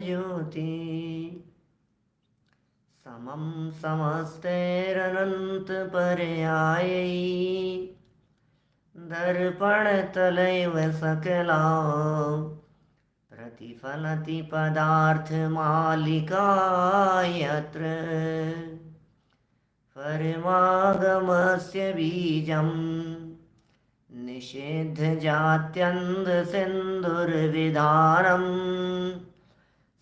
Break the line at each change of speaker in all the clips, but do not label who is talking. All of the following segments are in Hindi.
ज्योति समं समस्तैरनंत पर्यायै दर्पणतलैव सकला प्रतिफलति पदार्थमालिका यत्र परमागमस्य बीजं निषिद्धजात्यन्धसिन्धुर्विधानम्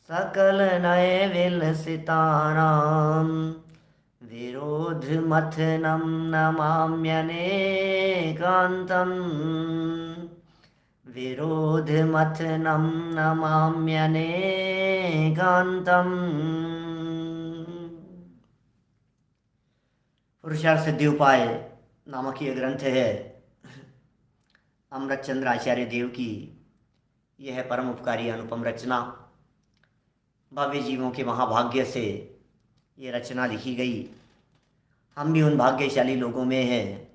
सकलनयविलसितानां विरोधमथनं नमाम्यनेकान्तम् विरोधमथनं नमाम्यनेकान्तम्। पुरुषार्थ सिद्धि उपाय नामक ये ग्रंथ है अमृतचंद्र आचार्य देव की। यह परम उपकारी अनुपम रचना भव्य जीवों के महाभाग्य से ये रचना लिखी गई। हम भी उन भाग्यशाली लोगों में हैं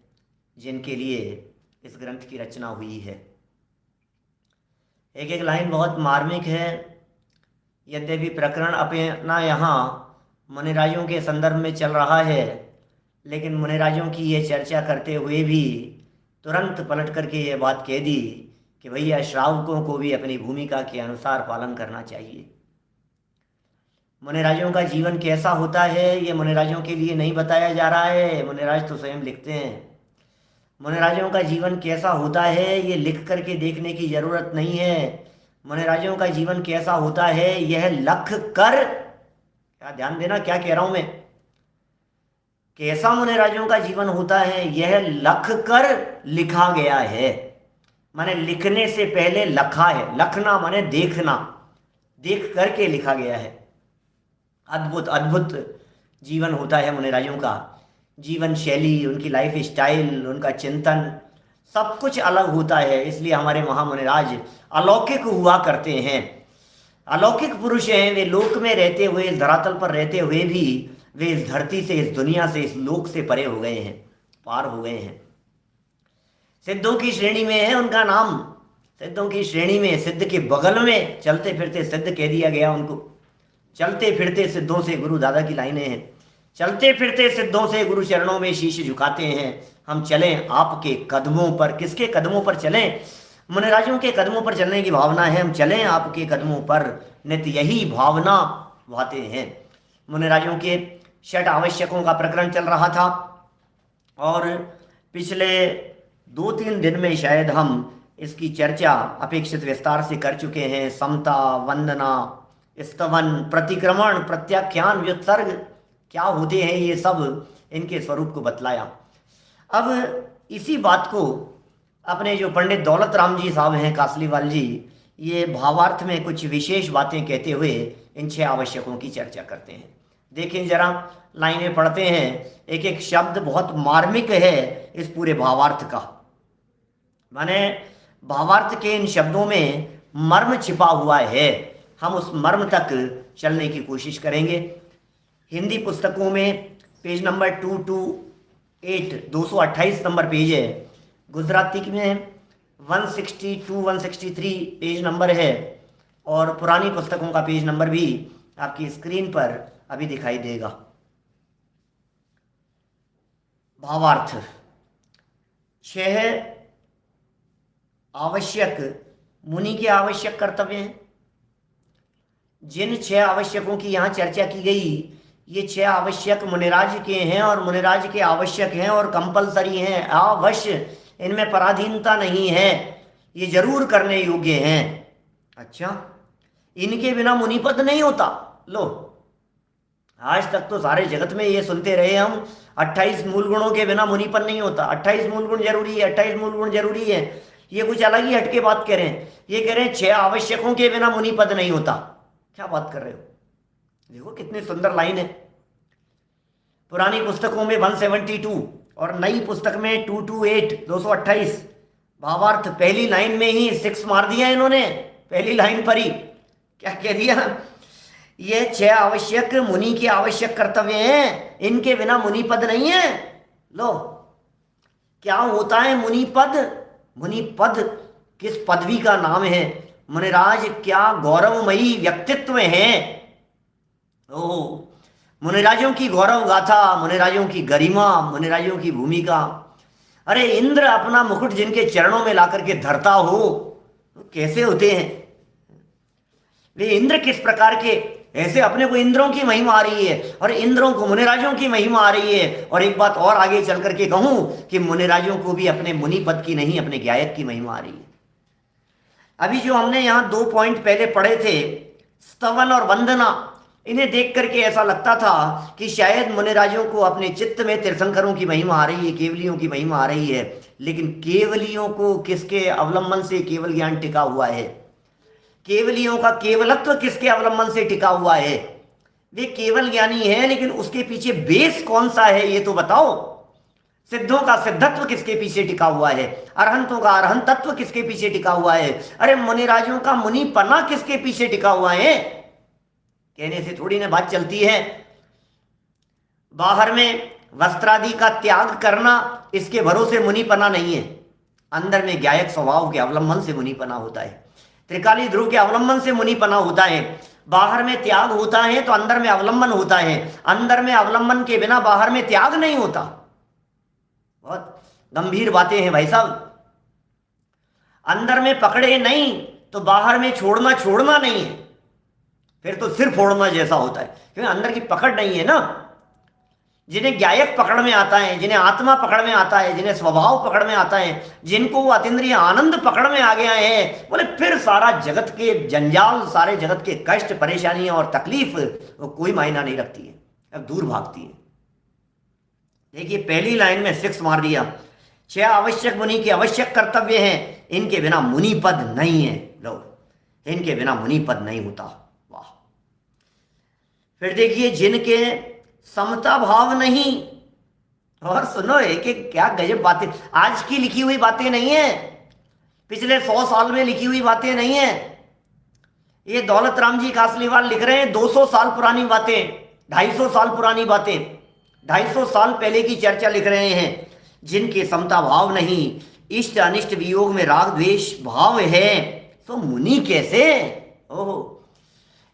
जिनके लिए इस ग्रंथ की रचना हुई है। एक एक लाइन बहुत मार्मिक है। यद्यपि प्रकरण अपना यहाँ मुनिराजों के संदर्भ में चल रहा है, लेकिन मुनिराजों की ये चर्चा करते हुए भी तुरंत पलट करके ये बात कह दी कि भैया श्रावकों को भी अपनी भूमिका के अनुसार पालन करना चाहिए। मुनिराजों का जीवन कैसा होता है ये मुनिराजों के लिए नहीं बताया जा रहा है। मुनिराज तो स्वयं लिखते हैं। मुनिराजों का जीवन कैसा होता है ये लिख करके देखने की ज़रूरत नहीं है। मुनिराजों का जीवन कैसा होता है यह लख कर, क्या ध्यान देना क्या कह रहा हूं मैं, कैसा मुनिराजों का जीवन होता है यह लख कर लिखा गया है। माने लिखने से पहले लखा है। लखना माने देखना, देख करके लिखा गया है। अद्भुत अद्भुत जीवन होता है मुनिराजों का। जीवन शैली, उनकी लाइफ स्टाइल, उनका चिंतन सब कुछ अलग होता है। इसलिए हमारे महामुनिराज अलौकिक हुआ करते हैं। अलौकिक पुरुष हैं वे। लोक में रहते हुए, इस धरातल पर रहते हुए भी वे इस धरती से, इस दुनिया से, इस लोक से परे हो गए हैं, पार हो गए हैं। सिद्धों की श्रेणी में है उनका नाम। सिद्धों की श्रेणी में, सिद्ध के बगल में चलते फिरते सिद्ध कह दिया गया उनको। चलते फिरते सिद्धों से, गुरु दादा की लाइनें हैं, चलते फिरते सिद्धों से गुरु चरणों में शीश झुकाते हैं। हम चलें आपके कदमों पर। किसके कदमों पर चलें? मुनिराजों के कदमों पर चलने की भावना है। हम चलें आपके कदमों पर, नित्य यही भावना भाते हैं। मुनिराजों के 6 आवश्यकों का प्रकरण चल रहा था और पिछले 2-3 दिन में शायद हम इसकी चर्चा अपेक्षित विस्तार से कर चुके हैं। समता, वंदना, स्तवन, प्रतिक्रमण, प्रत्याख्यान, व्युत्सर्ग क्या होते हैं ये सब, इनके स्वरूप को बतलाया। अब इसी बात को अपने जो पंडित दौलत राम जी साहब हैं कासलीवाल जी, ये भावार्थ में कुछ विशेष बातें कहते हुए इन 6 आवश्यकों की चर्चा करते हैं। देखें जरा, लाइनें पढ़ते हैं। एक एक शब्द बहुत मार्मिक है इस पूरे भावार्थ का। माने भावार्थ के इन शब्दों में मर्म छिपा हुआ है। हम उस मर्म तक चलने की कोशिश करेंगे। हिंदी पुस्तकों में पेज नंबर 228, 228 नंबर पेज है। गुजराती में 162, 163 पेज नंबर है। और पुरानी पुस्तकों का पेज नंबर भी आपकी स्क्रीन पर अभी दिखाई देगा। भावार्थ 6 आवश्यक मुनि के आवश्यक कर्तव्य हैं। जिन 6 आवश्यकों की यहाँ चर्चा की गई, ये 6 आवश्यक मुनिराज के हैं और मुनिराज के आवश्यक हैं और कंपलसरी हैं, अवश्य। इनमें पराधीनता नहीं है, ये जरूर करने योग्य हैं। अच्छा, इनके बिना मुनिपद नहीं होता। लो, आज तक तो सारे जगत में ये सुनते रहे हम, 28 मूल गुणों के बिना मुनिपद नहीं होता। 28 मूल गुण जरूरी है, 28 मूल गुण जरूरी है। ये कुछ अलग ही हटके बात कह रहे हैं। ये कह रहे हैं 6 आवश्यकों के बिना मुनिपद नहीं होता। क्या बात कर रहे हो? देखो कितनी सुंदर लाइन है। पुरानी पुस्तकों में 172 और नई पुस्तक में 228, 228। भावार्थ पहली लाइन में ही 6 मार दिया इन्होंने। पहली लाइन पर ही क्या कह दिया? ये 6 आवश्यक मुनि के आवश्यक कर्तव्य हैं, इनके बिना मुनिपद नहीं है। लो, क्या होता है मुनिपद? मुनिपद किस पदवी का नाम है? मुनिराज क्या गौरवमयी व्यक्तित्व हैं। ओह, मुनिराजों की गौरव गाथा, मुनिराजों की गरिमा, मुनिराजों की भूमिका। अरे इंद्र अपना मुकुट जिनके चरणों में लाकर के धरता हो तो कैसे होते हैं वे इंद्र, किस प्रकार के। ऐसे अपने को इंद्रों की महिमा आ रही है और इंद्रों को मुनिराजों की महिमा आ रही है। और एक बात और आगे चल करके कहूं कि मुनिराजों को भी अपने मुनि पद की नहीं, अपने गायक की महिमा आ रही है। अभी जो हमने यहाँ 2 पॉइंट पहले पढ़े थे, स्तवन और वंदना, इन्हें देख करके ऐसा लगता था कि शायद मुनिराजों को अपने चित्त में तीर्थंकरों की महिमा आ रही है, केवलियों की महिमा आ रही है। लेकिन केवलियों को किसके अवलंबन से केवल ज्ञान टिका हुआ है? केवलियों का केवलत्व किसके अवलंबन से टिका हुआ है? वे केवल ज्ञानी है, लेकिन उसके पीछे बेस कौन सा है ये तो बताओ। सिद्धों का सिद्धत्व किसके पीछे टिका हुआ है? अरहंतों का अरहंत तत्व किसके पीछे टिका हुआ है? अरे मुनिराजों का मुनिपना किसके पीछे टिका हुआ है? कहने से थोड़ी ना बात चलती है। बाहर में वस्त्रादि का त्याग करना, इसके भरोसे मुनिपना नहीं है। अंदर में गायक स्वभाव के अवलंबन से मुनिपना होता है। त्रिकाली ध्रुव के अवलंबन से मुनिपना होता है। बाहर में त्याग होता है तो अंदर में अवलंबन होता है। अंदर में अवलंबन के बिना बाहर में त्याग नहीं होता। बहुत गंभीर बातें हैं भाई साहब। अंदर में पकड़े नहीं तो बाहर में छोड़ना छोड़ना नहीं है, फिर तो सिर फोड़ना जैसा होता है, क्योंकि अंदर की पकड़ नहीं है ना। जिन्हें गायक पकड़ में आता है, जिन्हें आत्मा पकड़ में आता है, जिन्हें स्वभाव पकड़ में आता है, जिनको वो अतीन्द्रिय आनंद पकड़ में आ गया है, बोले फिर सारा जगत के जंजाल, सारे जगत के कष्ट, परेशानियां और तकलीफ वो कोई मायना नहीं रखती है, अब दूर भागती है। देखिए पहली लाइन में 6 मार दिया। 6 आवश्यक मुनि के आवश्यक कर्तव्य हैं, इनके बिना मुनि पद नहीं है। लो, इनके बिना मुनि पद नहीं होता। वाह। फिर देखिए जिनके समता भाव नहीं, और सुनो एक एक क्या गजब बातें, आज की लिखी हुई बातें नहीं है, पिछले 100 साल में लिखी हुई बातें नहीं है। ये दौलत राम जी कासलीवाल लिख रहे हैं 200 साल पुरानी बातें, 250 साल पुरानी बातें, 250 साल पहले की चर्चा लिख रहे हैं। जिनके समता भाव नहीं, इष्ट अनिष्ट वियोग में राग द्वेष भाव है, तो मुनि कैसे? ओहो,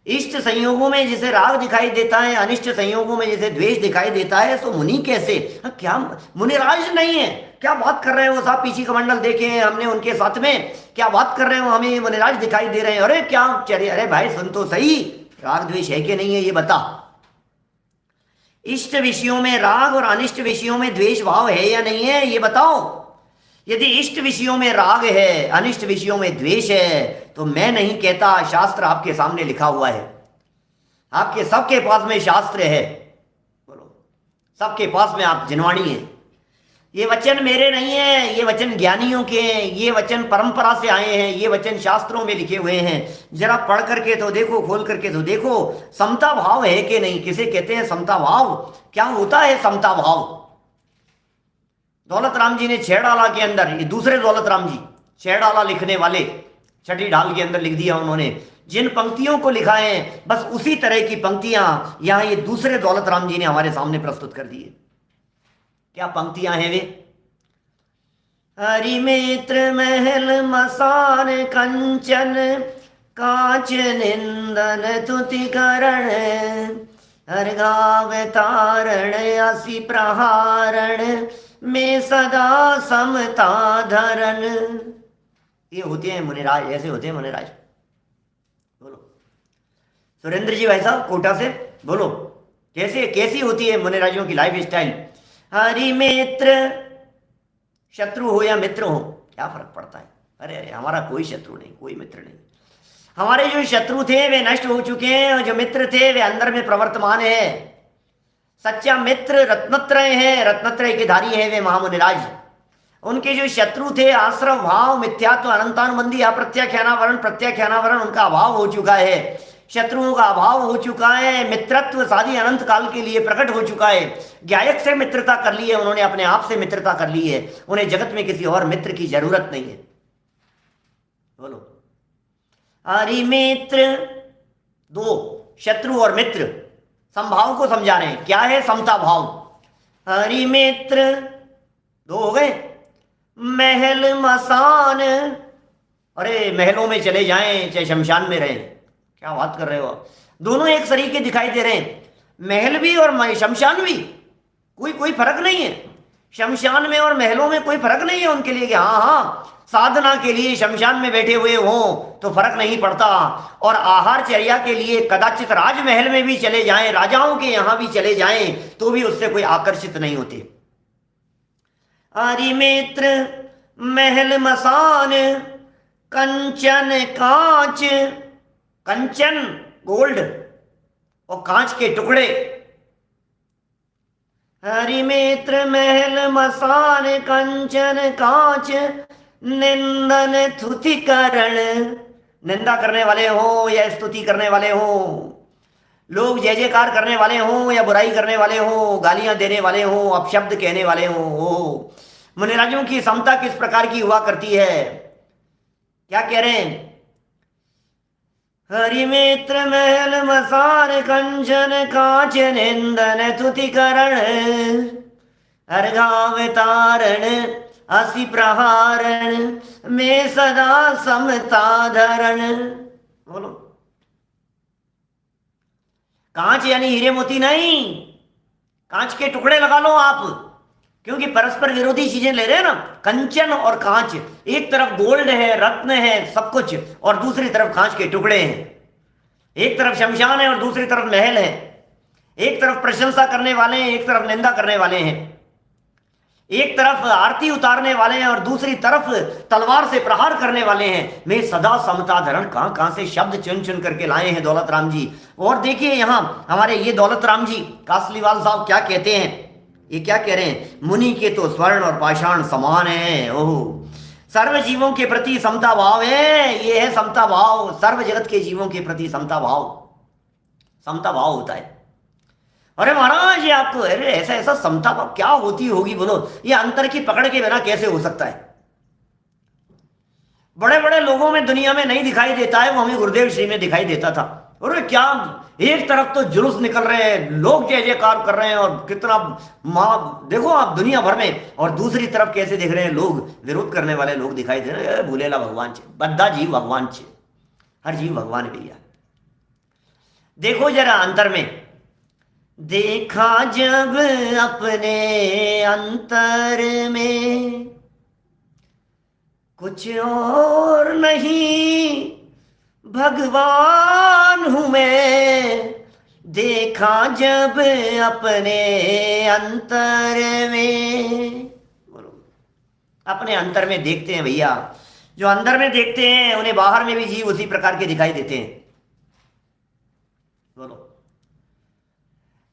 इष्ट संयोगों में जैसे राग दिखाई देता है, अनिष्ट संयोगों में जैसे द्वेष दिखाई देता है, तो मुनि कैसे? क्या मुनिराज नहीं है? क्या बात कर रहे हो साहब? पीछे कमंडल देखे हैं हमने उनके साथ में, क्या बात कर रहे हो? हमें मुनिराज दिखाई दे रहे हैं। अरे क्या चले, अरे भाई सुन तो सही, राग द्वेष है कि नहीं है ये बता। इष्ट विषयों में राग और अनिष्ट विषयों में द्वेष भाव है या नहीं है ये बताओ। यदि इष्ट विषयों में राग है, अनिष्ट विषयों में द्वेष है, तो मैं नहीं कहता, शास्त्र आपके सामने लिखा हुआ है। आपके सबके पास में शास्त्र है, बोलो सबके पास में आप जिनवाणी है। ये वचन मेरे नहीं है, ये वचन ज्ञानियों के हैं, ये वचन परंपरा से आए हैं, ये वचन शास्त्रों में लिखे हुए हैं। जरा पढ़ करके तो देखो, खोल करके तो देखो, समता भाव है कि नहीं। किसे कहते हैं समता भाव? क्या होता है समता भाव? दौलत राम जी ने 6 डाला के अंदर, ये दूसरे दौलत राम जी 6 डाला लिखने वाले, 6ठी ढाल के अंदर लिख दिया उन्होंने। जिन पंक्तियों को लिखा है बस उसी तरह की पंक्तियां यहां ये दूसरे दौलत राम जी ने हमारे सामने प्रस्तुत कर दी है। क्या पंक्तियां हैं वे? हरिमित्र महल मसान कंचन, कांच निंदन तुतिकरण, हर गाव तारण असी प्रहारण, में सदा समता धरन। ये होते हैं मुनिराज, ऐसे होते हैं मुनिराज। बोलो सुरेंद्र जी भाई साहब कोटा से, बोलो कैसे कैसी होती है मुनिराजों की लाइफ स्टाइल? हरि मित्र, शत्रु हो या मित्र हो क्या फर्क पड़ता है? अरे अरे हमारा कोई शत्रु नहीं, कोई मित्र नहीं। हमारे जो शत्रु थे वे नष्ट हो चुके हैं, और जो मित्र थे वे अंदर में प्रवर्तमान है। सच्चा मित्र रत्नत्रय है, रत्नत्रय के धारी है वे महामुनिराज। उनके जो शत्रु थे आश्रव भाव, मिथ्यात्व, अनंतानुबंधी, अप्रत्याख्यानावरण, प्रत्याख्यानावरण उनका अभाव हो चुका है। शत्रुओं का अभाव हो चुका है, मित्रत्व साधी अनंत काल के लिए प्रकट हो चुका है। गायक से मित्रता कर ली है उन्होंने, अपने आप से मित्रता कर ली है। उन्हें जगत में किसी और मित्र की जरूरत नहीं है। बोलो हरि मित्र, 2 शत्रु और मित्र समभाव को समझा रहे हैं। क्या है समता भाव? हरि मित्र 2 हो गए। महल मसान, अरे महलों में चले जाएं चाहे शमशान में रहें, क्या बात कर रहे हो आप? दोनों एक तरीके दिखाई दे रहे हैं, महल भी और शमशान भी, कोई कोई फर्क नहीं है। शमशान में और महलों में कोई फर्क नहीं है उनके लिए कि हाँ हाँ साधना के लिए शमशान में बैठे हुए हों तो फर्क नहीं पड़ता, और आहार चर्या के लिए कदाचित राजमहल में भी चले जाएं, राजाओं के यहां भी चले जाएं तो भी उससे कोई आकर्षित नहीं होते। आरिमित्र महल मसान कंचन कांच, कंचन गोल्ड और कांच के टुकड़े। हरिमित्र महल मसान कंचन कांच, निंदन स्तुतिकरण, निंदा करने वाले हो या स्तुति करने वाले हो, लोग जय जयकार करने वाले हो या बुराई करने वाले हो, गालियां देने वाले हो, अपशब्द कहने वाले हो। मुनिराजों की समता किस प्रकार की हुआ करती है, क्या कह रहे हैं? हरिमित्र महल मसान कंचन कांच, निंदन स्तुतिकरण, अर्घावतारण असी प्रहारण, में सदा समता धरण। बोलो, कांच यानी हीरे मोती नहीं, कांच के टुकड़े लगा लो आप, क्योंकि परस्पर विरोधी चीजें ले रहे हैं ना। कंचन और कांच, एक तरफ गोल्ड है, रत्न है, सब कुछ, और दूसरी तरफ कांच के टुकड़े हैं। एक तरफ शमशान है और दूसरी तरफ महल है। एक तरफ प्रशंसा करने वाले हैं, एक तरफ निंदा करने वाले हैं। एक तरफ आरती उतारने वाले हैं और दूसरी तरफ तलवार से प्रहार करने वाले हैं। मैं सदा समता धरण, कहां कहां से शब्द चुन चुन करके लाए हैं दौलत राम जी। और देखिए यहां हमारे ये दौलत राम जी कासलीवाल साहब क्या कहते हैं, ये क्या कह रहे हैं? मुनि के तो स्वर्ण और पाषाण समान है। ओह, सर्व जीवों के प्रति समता भाव है, ये है समता भाव। सर्व जगत के जीवों के प्रति समता भाव, समता भाव होता है। अरे महाराज ये आपको, अरे ऐसा ऐसा समता भाव क्या होती होगी बोलो, ये अंतर की पकड़ के बिना कैसे हो सकता है? बड़े बड़े लोगों में दुनिया में नहीं दिखाई देता है, वो हमें गुरुदेव श्री में दिखाई देता था। अरे क्या एक तरफ तो जुलूस निकल रहे हैं, लोग जय जयकार कर रहे हैं और कितना देखो आप दुनिया भर में, और दूसरी तरफ कैसे दिख रहे हैं लोग, विरोध करने वाले लोग दिखाई दे रहे हैं। भूलेला भगवान छे, बद्दा जीव भगवान छे, हर जीव भगवान भैया। देखो जरा अंतर में, देखा जब अपने अंतर में कुछ और नहीं भगवान हूं मैं, देखा जब अपने अंतर में। बोलो, अपने अंतर में देखते हैं भैया, जो अंदर में देखते हैं उन्हें बाहर में भी जीव उसी प्रकार के दिखाई देते हैं। बोलो,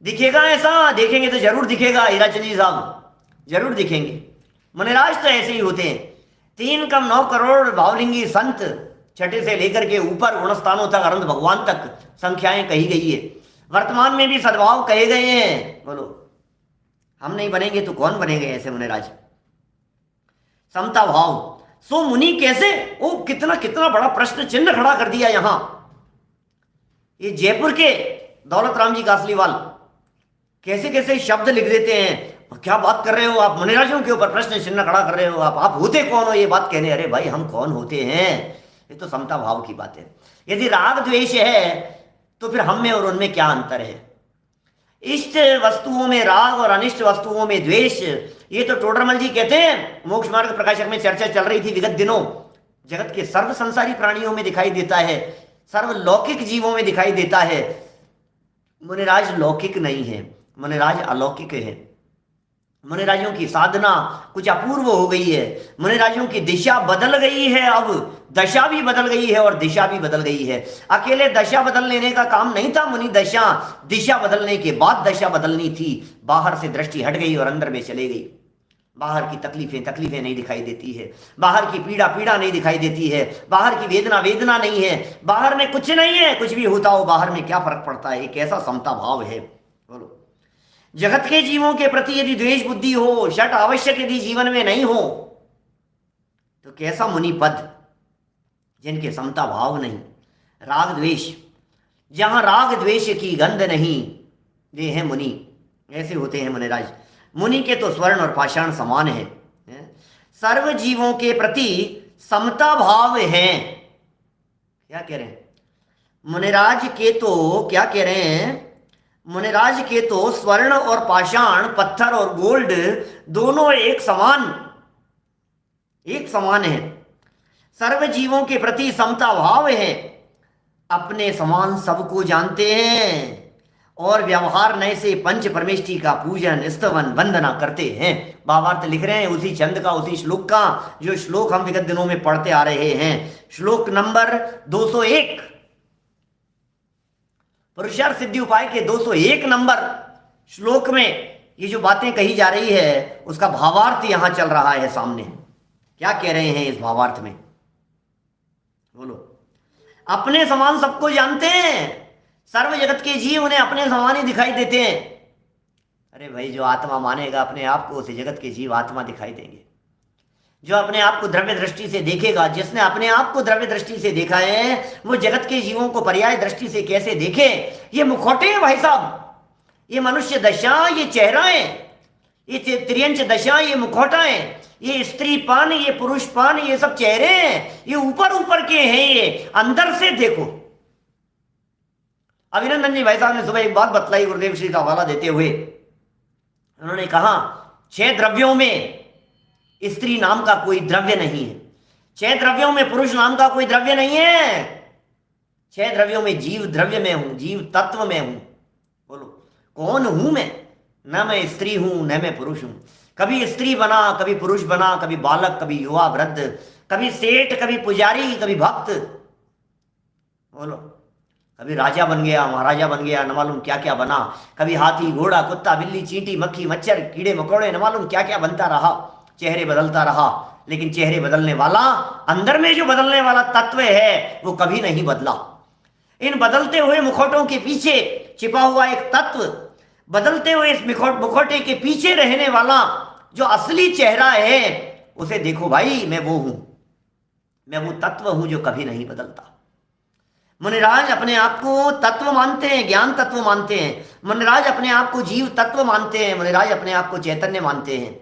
दिखेगा ऐसा? देखेंगे तो जरूर दिखेगा हीराचंद जी साहब, जरूर दिखेंगे। मुनिराज तो ऐसे ही होते हैं। 3 कम 9 करोड़ भावलिंगी संत, छठे से लेकर के ऊपर गुणस्थानों तक, अनंत भगवान तक संख्याएं कही गई है। वर्तमान में भी सद्भाव कहे गए हैं। बोलो, हम नहीं बनेंगे तो कौन बनेंगे ऐसे मुनिराज? समता भाव, सो मुनि कैसे? ओ कितना कितना बड़ा प्रश्न चिन्ह खड़ा कर दिया यहां। ये जयपुर के दौलत राम जी कासलीवाल कैसे कैसे शब्द लिख देते हैं। क्या बात कर रहे हो आप, मुनिराजों के ऊपर प्रश्न चिन्ह खड़ा कर रहे हो आप होते कौन हो ये बात कहने? अरे भाई हम कौन होते हैं, ये तो समता भाव की बात है। यदि राग द्वेष है तो फिर हम में और उनमें क्या अंतर है? इष्ट वस्तुओं में राग और अनिष्ट वस्तुओं में द्वेष, ये तो टोडरमल जी कहते हैं। मोक्ष मार्ग प्रकाशक में चर्चा चल रही थी विगत दिनों। जगत के सर्व संसारी प्राणियों में दिखाई देता है, सर्वलौकिक जीवों में दिखाई देता है। मुनिराज लौकिक नहीं है, मुनिराज अलौकिक है। मुनिराजों की साधना कुछ अपूर्व हो गई है, मुनिराजों की दिशा बदल गई है। अब दशा भी बदल गई है और दिशा भी बदल गई है। अकेले दशा बदल लेने का काम नहीं था मुनि दशा, दिशा बदलने के बाद दशा बदलनी थी। बाहर से दृष्टि हट गई और अंदर में चले गई। बाहर की तकलीफें तकलीफें नहीं दिखाई देती है, बाहर की पीड़ा पीड़ा नहीं दिखाई देती है, बाहर की वेदना वेदना नहीं है, बाहर में कुछ नहीं है। कुछ भी होता हो बाहर में क्या फर्क पड़ता है? एक ऐसा समता भाव है। बोलो, जगत के जीवों के प्रति यदि द्वेष बुद्धि हो, षट आवश्यक यदि जीवन में नहीं हो, तो कैसा मुनि पद जिनके समता भाव नहीं, राग द्वेष, जहां राग द्वेष की गंध नहीं, वे हैं मुनि। ऐसे होते हैं मुनिराज। मुनि के तो स्वर्ण और पाषाण समान है। सर्व जीवों के प्रति समता भाव है। क्या कह रहे हैं मुनिराज के तो, क्या कह रहे हैं मुनिराज के तो स्वर्ण और पाषाण, पत्थर और गोल्ड दोनों एक समान है। सर्व जीवों के प्रति समता भाव है, अपने समान सबको जानते हैं और व्यवहार नए से पंच परमेष्टि का पूजन, स्तवन, वंदना करते हैं। भावार्थ लिख रहे हैं उसी छंद का, उसी श्लोक का, जो श्लोक हम विगत दिनों में पढ़ते आ रहे हैं। श्लोक नंबर 201, पुरुषार्थ सिद्धि उपाय के 201 नंबर श्लोक में ये जो बातें कही जा रही है उसका भावार्थ यहां चल रहा है सामने। क्या कह रहे हैं इस भावार्थ में, बोलो। अपने समान सबको जानते हैं, सर्व जगत के जीव उन्हें अपने समान ही दिखाई देते हैं। अरे भाई, जो आत्मा मानेगा अपने आप को, उसे जगत के जीव आत्मा दिखाई देंगे। जो अपने आप को द्रव्य दृष्टि से देखेगा, जिसने अपने आप को द्रव्य दृष्टि से देखा है, वो जगत के जीवों को पर्याय दृष्टि से कैसे देखे। ये मुखौटे हैं भाई साहब, ये मनुष्य दशा, ये चेहराएं, ये त्रियंच दशा, ये मुखौटाएं, ये स्त्री पान, ये पुरुष पान, ये सब चेहरे हैं, ये ऊपर ऊपर के हैं, ये अंदर से देखो। अभिनंदन जी भाई साहब ने सुबह एक बात बतलाई गुरुदेव श्री का हवाला देते हुए। उन्होंने कहा 6 द्रव्यों में स्त्री नाम का कोई द्रव्य नहीं है, 6 द्रव्यों में पुरुष नाम का कोई द्रव्य नहीं है, 6 द्रव्यों में जीव द्रव्य में हूं, जीव तत्व में हूं। बोलो कौन हूं मैं? न मैं स्त्री हूं न मैं पुरुष हूं। कभी स्त्री बना, कभी पुरुष बना, कभी बालक, कभी युवा, वृद्ध, कभी सेठ, कभी पुजारी, कभी भक्त। बोलो कभी राजा बन गया, महाराजा बन गया, न मालूम क्या क्या बना। कभी हाथी, घोड़ा, कुत्ता, बिल्ली, चींटी, मक्खी, मच्छर, कीड़े मकोड़े, न मालूम क्या क्या बनता रहा। चेहरे बदलता रहा, लेकिन चेहरे बदलने वाला, अंदर में जो बदलने वाला तत्व है वो कभी नहीं बदला। इन बदलते हुए मुखौटों के पीछे छिपा हुआ एक तत्व, बदलते हुए इस मुखौटे के पीछे रहने वाला जो असली चेहरा है, उसे देखो भाई। मैं वो हूं, मैं वो तत्व हूं जो कभी नहीं बदलता। मुनिराज अपने आप को तत्व मानते हैं, ज्ञान तत्व मानते हैं। मुनिराज अपने आप को जीव तत्व मानते हैं। मुनिराज अपने आप को चैतन्य मानते हैं।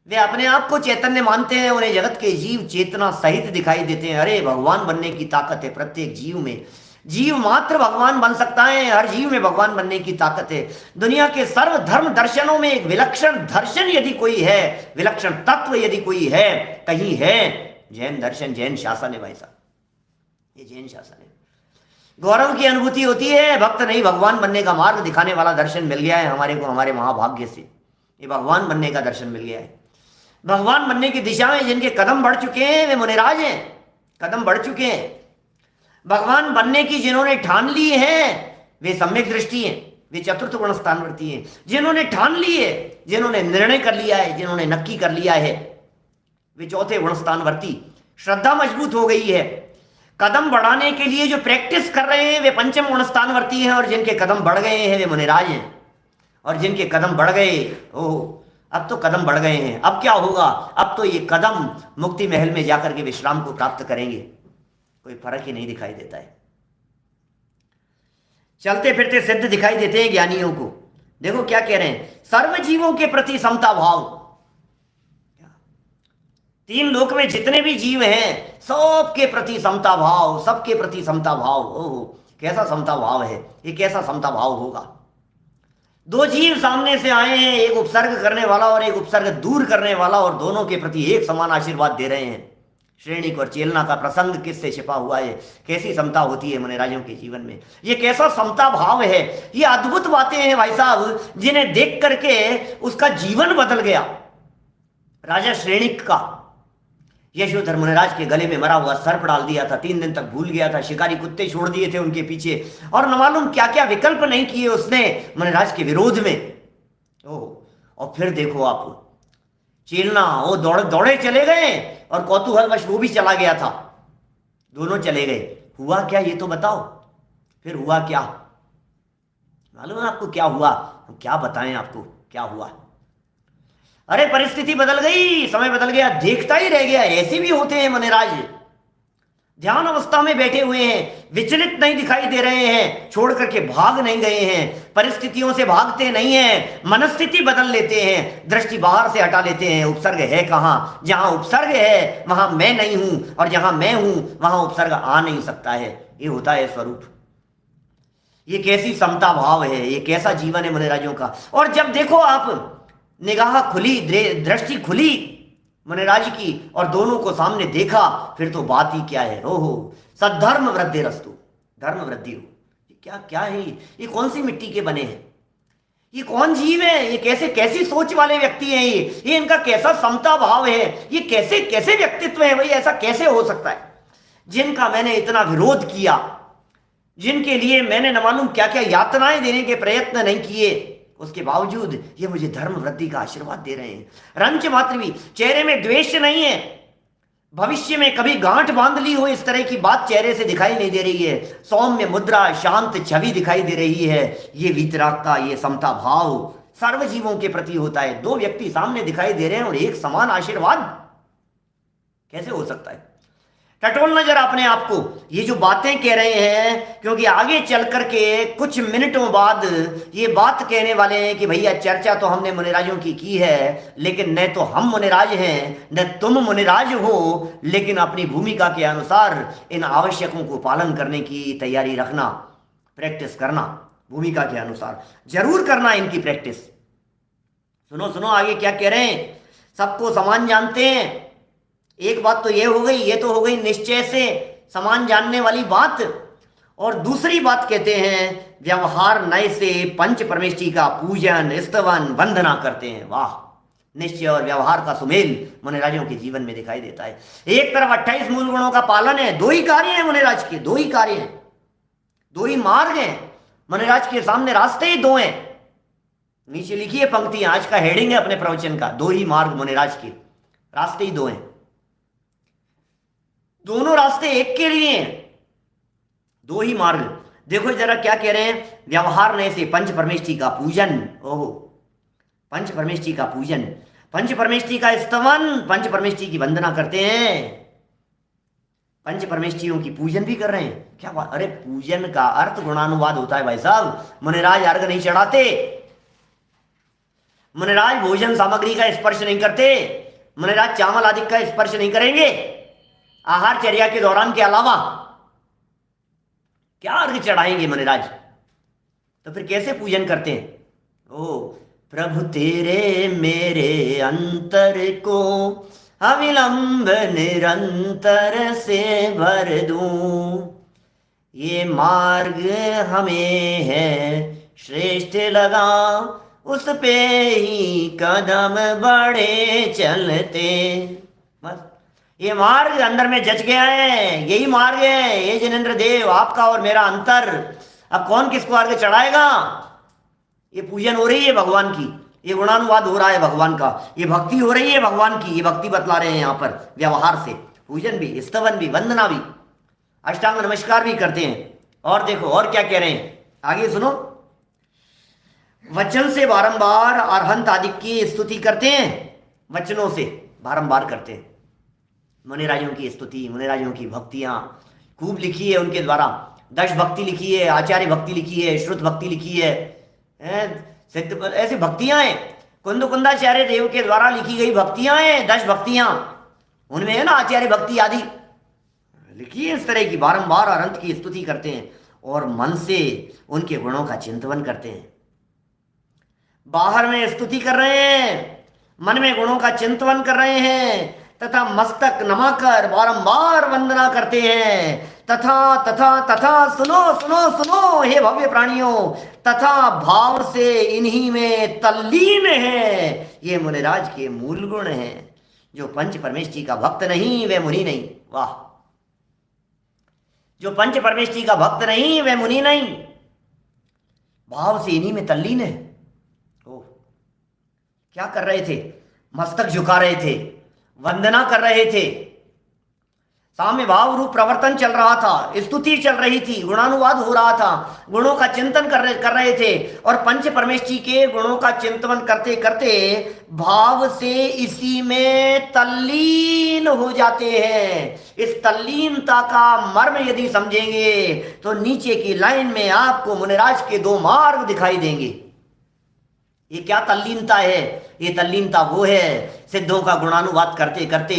वे अपने आप को चैतन्य मानते हैं, उन्हें जगत के जीव चेतना सहित दिखाई देते हैं। अरे भगवान बनने की ताकत है प्रत्येक जीव में। जीव मात्र भगवान बन सकता है, हर जीव में भगवान बनने की ताकत है। दुनिया के सर्व धर्म दर्शनों में एक विलक्षण दर्शन यदि कोई है, विलक्षण तत्व यदि कोई है, कहीं है, जैन दर्शन, जैन शासन है भाई साहब, ये जैन शासन है। गौरव की अनुभूति होती है, भक्त नहीं भगवान बनने का मार्ग दिखाने वाला दर्शन मिल गया है हमारे को, हमारे महाभाग्य से। ये भगवान बनने का दर्शन मिल गया है। भगवान बनने की दिशा में जिनके कदम बढ़ चुके हैं वे मुनिराज हैं, कदम बढ़ चुके हैं। भगवान बनने की जिन्होंने ठान ली है वे सम्यक दृष्टि हैं, वे चतुर्थ गुण स्थानवर्ती हैं। जिन्होंने ठान ली है, जिन्होंने निर्णय कर लिया है, जिन्होंने नक्की कर लिया है, वे चौथे गुण स्थानवर्ती। श्रद्धा मजबूत हो गई है, कदम बढ़ाने के लिए जो प्रैक्टिस कर रहे हैं वे पंचम गुण स्थानवर्ती हैं। और जिनके कदम बढ़ गए हैं वे मुनिराज हैं। और जिनके कदम बढ़ गए, ओह अब तो कदम बढ़ गए हैं, अब क्या होगा? अब तो ये कदम मुक्ति महल में जाकर के विश्राम को प्राप्त करेंगे। कोई फर्क ही नहीं दिखाई देता है। चलते फिरते सिद्ध दिखाई देते हैं ज्ञानियों को। देखो क्या कह रहे हैं, सर्व जीवों के प्रति समता भाव। 3 लोक में जितने भी जीव हैं सबके प्रति समता भाव, सबके प्रति समता भाव। ओहो कैसा समता भाव है, ये कैसा समता भाव होगा? 2 जीव सामने से आए हैं, एक उपसर्ग करने वाला और एक उपसर्ग दूर करने वाला, और दोनों के प्रति एक समान आशीर्वाद दे रहे हैं। श्रेणिक और चेलना का प्रसंग किससे छिपा हुआ है? कैसी समता होती है मुनिराजों के जीवन में, ये कैसा समता भाव है? ये अद्भुत बातें हैं भाई साहब, जिन्हें देख करके उसका जीवन बदल गया। राजा श्रेणिक का यशोधर मुनिराज के गले में मरा हुआ सर्प डाल दिया था, 3 दिन तक भूल गया था, शिकारी कुत्ते छोड़ दिए थे उनके पीछे, और न मालूम क्या क्या विकल्प नहीं किए उसने मुनिराज के विरोध में। और फिर देखो आप, चेलना वो दौड़े चले गए और कौतूहलवश वो भी चला गया था, दोनों चले गए। हुआ क्या ये तो बताओ, फिर हुआ क्या? मालूम है आपको क्या हुआ? हम क्या बताएं आपको क्या हुआ? अरे परिस्थिति बदल गई, समय बदल गया, देखता ही रह गया। ऐसे भी होते हैं मुनिराज, ध्यान अवस्था में बैठे हुए हैं, विचलित नहीं दिखाई दे रहे हैं, छोड़ करके भाग नहीं गए हैं, परिस्थितियों से भागते नहीं हैं, मनस्थिति बदल लेते हैं, दृष्टि बाहर से हटा लेते हैं। उपसर्ग है कहाँ? जहां उपसर्ग है वहां मैं नहीं हूं, और जहां मैं हूं वहां उपसर्ग आ नहीं सकता है। ये होता है स्वरूप। ये कैसी समता भाव है, ये कैसा जीवन है मुनिराजों का। और जब देखो आप, निगाह खुली, दृष्टि खुली मुनिराज की, और दोनों को सामने देखा, फिर तो बात ही क्या है। ओहो, सद्धर्म वृद्धि रस्तु, धर्म वृद्धि हो। ये क्या क्या है? ये कौन सी मिट्टी के बने हैं? ये कौन जीव है? ये कैसे कैसी सोच वाले व्यक्ति हैं? ये इनका कैसा समता भाव है? ये कैसे कैसे व्यक्तित्व है भाई? ऐसा कैसे हो सकता है? जिनका मैंने इतना विरोध किया, जिनके लिए मैंने न मालूम क्या क्या यातनाएं देने के प्रयत्न नहीं किए, उसके बावजूद ये मुझे धर्म वृद्धि का आशीर्वाद दे रहे हैं। रंच मात्र भी, चेहरे में द्वेष नहीं है, भविष्य में कभी गांठ बांध ली हो इस तरह की बात चेहरे से दिखाई नहीं दे रही है। सौम्य मुद्रा, शांत छवि दिखाई दे रही है। ये वीतरागता, ये समता भाव सर्व जीवों के प्रति होता है। दो व्यक्ति सामने दिखाई दे रहे हैं और एक समान आशीर्वाद कैसे हो सकता है? टटोलना जरा अपने आप को, ये जो बातें कह रहे हैं, क्योंकि आगे चल करके कुछ मिनटों बाद ये बात कहने वाले हैं कि भैया चर्चा तो हमने मुनिराजों की है, लेकिन न तो हम मुनिराज हैं न तुम मुनिराज हो, लेकिन अपनी भूमिका के अनुसार इन आवश्यकों को पालन करने की तैयारी रखना, प्रैक्टिस करना, भूमिका के अनुसार जरूर करना इनकी प्रैक्टिस। सुनो सुनो आगे क्या कह रहे हैं। सबको समान जानते हैं, एक बात तो ये हो गई, ये तो हो गई निश्चय से समान जानने वाली बात। और दूसरी बात कहते हैं व्यवहार नय से पंच परमेष्टि का पूजन, स्तवन, वंदना करते हैं। वाह, निश्चय और व्यवहार का सुमेल मुनिराजों के जीवन में दिखाई देता है। एक तरफ 28 मूल गुणों का पालन है, दो ही कार्य हैं मुनिराज के, दो ही कार्य हैं, दो ही मार्ग हैं मुनिराज के सामने, रास्ते ही दो हैं। नीचे लिखी है पंक्तियां, आज का हेडिंग है अपने प्रवचन का, दो ही मार्ग मुनिराज के, रास्ते ही दो हैं। दोनों रास्ते एक के लिए हैं, दो ही मार्ग। देखो जरा क्या कह रहे हैं, व्यवहार ने से पंच परमेष्टि का पूजन। ओहो, पंच परमेष्टि का पूजन, पंच परमेष्टि का स्तवन, पंच परमेष्टि की वंदना करते हैं, पंच परमेष्टियों की पूजन भी कर रहे हैं। क्या बात! अरे पूजन का अर्थ गुणानुवाद होता है भाई साहब। मुनिराज अर्घ नहीं चढ़ाते, मुनिराज भोजन सामग्री का स्पर्श नहीं करते, मुनिराज चावल आदि का स्पर्श नहीं करेंगे आहार चर्या के दौरान के अलावा। क्या अर्घ चढ़ाएंगे मुनिराज? तो फिर कैसे पूजन करते हैं? ओ प्रभु तेरे मेरे अंतर को अविलंब निरंतर से भर दूं, ये मार्ग हमें है श्रेष्ठ लगा, उस पे ही कदम बढ़े चलते। बस ये मार्ग अंदर में जच गया है, यही मार्ग है। ये जिनेंद्र देव, आपका और मेरा अंतर। अब कौन किसको अर्घ चढ़ाएगा? ये पूजन हो रही है भगवान की, ये गुणानुवाद हो रहा है भगवान का, ये भक्ति हो रही है भगवान की, ये भक्ति बतला रहे हैं यहाँ पर व्यवहार से। पूजन भी, स्तवन भी, वंदना भी, अष्टांग नमस्कार भी करते हैं। और देखो और क्या कह रहे हैं, आगे सुनो। वचन से बारंबार अरहंत आदि की स्तुति करते हैं, वचनों से बारंबार करते हैं। मुनिराजों की स्तुति, मुनिराजों की भक्तियां खूब लिखी है उनके द्वारा। दश भक्ति लिखी है, आचार्य भक्ति लिखी है, श्रुत भक्ति लिखी है, सिद्ध, ऐसी भक्तियां हैं। कुंद कुंदाचार्य देव के द्वारा लिखी गई भक्तियां हैं, 10 भक्तियां, उनमें है ना आचार्य भक्ति आदि लिखी है। इस तरह की बारंबार अनंत की स्तुति करते हैं और मन से उनके गुणों का चिंतन करते हैं। बाहर में स्तुति कर रहे हैं, मन में गुणों का चिंतन कर रहे हैं, तथा मस्तक नमाकर बारंबार वंदना करते हैं। तथा तथा तथा सुनो सुनो सुनो हे भव्य प्राणियों, तथा भाव से इन्हीं में तल्लीन है। ये मुनिराज के मूल गुण हैं। जो पंच परमेष्टि का भक्त नहीं वह मुनि नहीं। वाह, जो पंच परमेष्टि का भक्त नहीं वह मुनि नहीं, भाव से इन्हीं में तल्लीन है। ओ, क्या कर रहे थे? मस्तक झुका रहे थे, वंदना कर रहे थे, साम्य भाव रूप प्रवर्तन चल रहा था, स्तुति चल रही थी, गुणानुवाद हो रहा था, गुणों का चिंतन कर रहे थे। और पंच परमेष्ठी के गुणों का चिंतन करते करते भाव से इसी में तल्लीन हो जाते हैं। इस तल्लीनता का मर्म यदि समझेंगे तो नीचे की लाइन में आपको मुनिराज के दो मार्ग दिखाई देंगे। ये क्या तल्लीनता है? ये तल्लीनता वो है सिद्धों का गुणानुवाद करते करते,